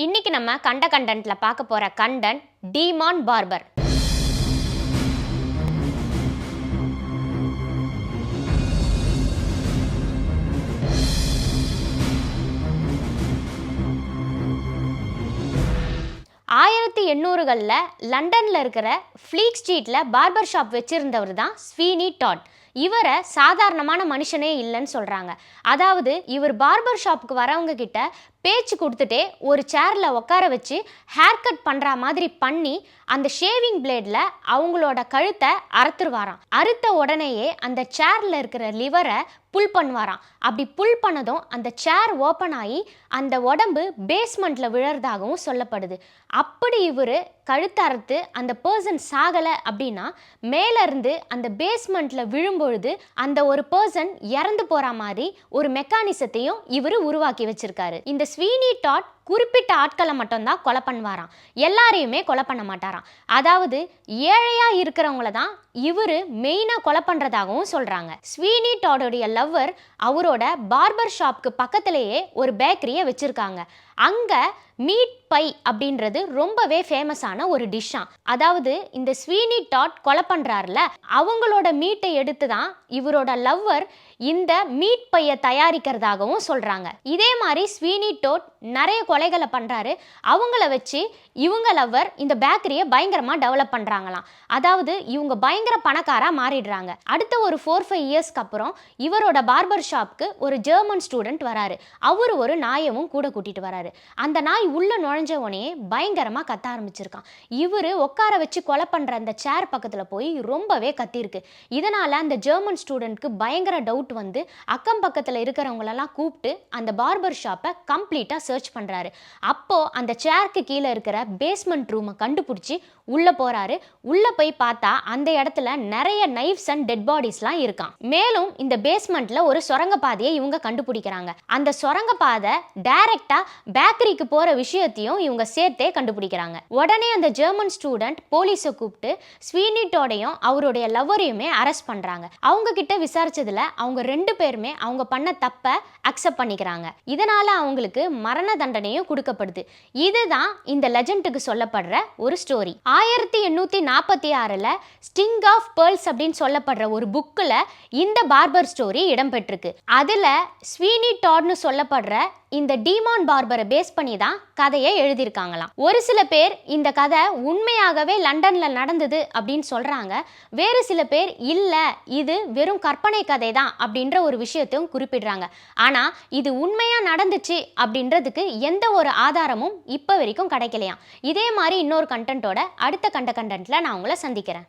இன்னைக்கு நம்ம கண்டென்ட்ல பார்க்க போற கண்டென்ட் டீமான் பார்பர். ஆயிரத்தி எண்ணூறுகளில் லண்டனில் இருக்கிற ஃப்ளீக் ஸ்ட்ரீட்டில் பார்பர் ஷாப் வச்சுருந்தவர் தான் ஸ்வீனி டாட். இவரை சாதாரணமான மனுஷனே இல்லைன்னு சொல்கிறாங்க. அதாவது இவர் பார்பர் ஷாப்புக்கு வரவங்க கிட்ட பேச்சு கொடுத்துட்டே ஒரு சேரில் உட்கார வச்சு ஹேர் கட் பண்ணுற மாதிரி பண்ணி அந்த ஷேவிங் பிளேடில் அவங்களோட கழுத்தை அறுத்துருவாராம். அறுத்த உடனேயே அந்த சேரில் இருக்கிற லிவரை புல் பண்ணுவாராம். அப்படி புல் பண்ணதும் அந்த சேர் ஓப்பன் ஆகி அந்த உடம்பு பேஸ்மெண்ட்டில் விழறதாகவும் சொல்லப்படுது. அப்படி இவர் கழுத்தை அறுத்து அந்த பர்சன் சாகலை அப்படின்னா மேலேருந்து அந்த பேஸ்மெண்ட்டில் விழும்பொழுது அந்த ஒரு பர்சன் இறந்து போகிற மாதிரி ஒரு மெக்கானிசத்தையும் இவர் உருவாக்கி வச்சிருக்காரு. இந்த ஸ்வீனி டாட் குறிப்பிட்ட ஆட்களை மட்டும்தான் கொலை பண்ணுவாராம், எல்லாரையுமே கொலை பண்ண மாட்டாராம். அதாவது ஏழையா இருக்கிறவங்கள தான் இவரு மெயினா கொலை பண்றதாகவும் சொல்றாங்க. ஸ்வீனி டாடோடைய லவ்வர் அவரோட பார்பர் ஷாப்க்கு பக்கத்திலேயே ஒரு பேக்கரியை வச்சிருக்காங்க. அங்க மீட் பை அப்படின்றது ரொம்பவே ஃபேமஸான ஒரு டிஷ்ஷாம். அதாவது இந்த ஸ்வீனி டாட் கொலை பண்றாருல அவங்களோட மீட்டை எடுத்து தான் இவரோட லவ்வர் இந்த மீட் பையை தயாரிக்கிறதாகவும் சொல்றாங்க. இதே மாதிரி ஸ்வீனி டாட் நிறைய கொலைகளை பண்றாரு. அவங்கள வச்சு இவங்க லவ்வர் இந்த பேக்கரியை பயங்கரமா டெவலப் பண்றாங்களாம். அதாவது இவங்க பயங்கர பணக்காரா மாறிடுறாங்க. அடுத்த ஒரு 4-5 இயர்ஸ்க்கு அப்புறம் இவரோட பார்பர் ஷாப்க்கு ஒரு ஜெர்மன் ஸ்டூடெண்ட் வராரு. அவரு ஒரு நாயவும் கூட கூட்டிட்டு வராரு. அந்த நாய் உள்ள நுழைஞ்ச உடனே பயங்கரமா கத்த ஆரம்பிச்சிருக்கான். இவரு உட்கார வச்சு கொலை பண்ற அந்த சேர் பக்கத்துல போய் ரொம்பவே கத்திருக்கு. இதனால அந்த ஜெர்மன் ஸ்டூடெண்ட்க்கு பயங்கர டவுட் வந்து அக்கம் பக்கத்துல இருக்கிறவங்களெல்லாம் கூப்பிட்டு அந்த பார்பர் ஷாப்பை கம்ப்ளீட்டா சர்ச் பண்றாரு. அப்போ அந்த சேருக்கு கீழே இருக்கிற பேஸ்மெண்ட் ரூமை கண்டுபிடிச்சி உள்ள போறாரு. உள்ள போய் பார்த்தா அந்த இடத்துல நிறைய நைஃப்ஸ் அண்ட் டெட் பாடிஸ்லாம் இருக்கான். மேலும் இந்த பேஸ்மெண்ட்ல ஒரு சுரங்க பாதையை இவங்க கண்டுபிடிக்கிறாங்க. அந்த சுரங்க பாதை டைரக்டா பேக்கரிக்கு போற விஷயத்தையும் இவங்க சேர்த்தே கண்டுபிடிக்கிறாங்க. உடனே அந்த ஜெர்மன் ஸ்டூடெண்ட் போலீஸை கூப்பிட்டு ஸ்வீனி டாடையும் அவருடைய லவ்வரையுமே அரெஸ்ட் பண்றாங்க. அவங்க கிட்ட விசாரிச்சதுல அவங்க 2 பேருமே அவங்க பண்ண தப்பை அக்செப்ட் பண்ணிக்கிறாங்க. இதனால அவங்களுக்கு மரண தண்டனையும் கொடுக்கப்படுது. இதுதான் இந்த லெஜெண்டுக்கு சொல்லப்படுற ஒரு ஸ்டோரி. 1846ல் ஸ்டிங் ஆஃப் பேர்ல்ஸ் அப்படின்னு சொல்லப்படுற ஒரு புக்கில் இந்த பார்பர் ஸ்டோரி இடம்பெற்றிருக்கு. அதில் ஸ்வீனி டாட்னு சொல்லப்படுற இந்த டீமான் பார்பரை பேஸ் பண்ணி தான் கதையை எழுதியிருக்காங்களாம். ஒரு சில பேர் இந்த கதை உண்மையாகவே லண்டன்ல நடந்தது அப்படின்னு சொல்றாங்க. வேறு சில பேர் இல்ல இது வெறும் கற்பனை கதை தான் அப்படின்ற ஒரு விஷயத்தையும் குறிப்பிடுறாங்க. ஆனா இது உண்மையா நடந்துச்சு அப்படின்றதுக்கு எந்த ஒரு ஆதாரமும் இப்ப வரைக்கும் கிடைக்கலையாம். இதே மாதிரி இன்னொரு கண்டென்ட்டோட அடுத்த கண்டென்ட்ல நான் உங்களை சந்திக்கிறேன்.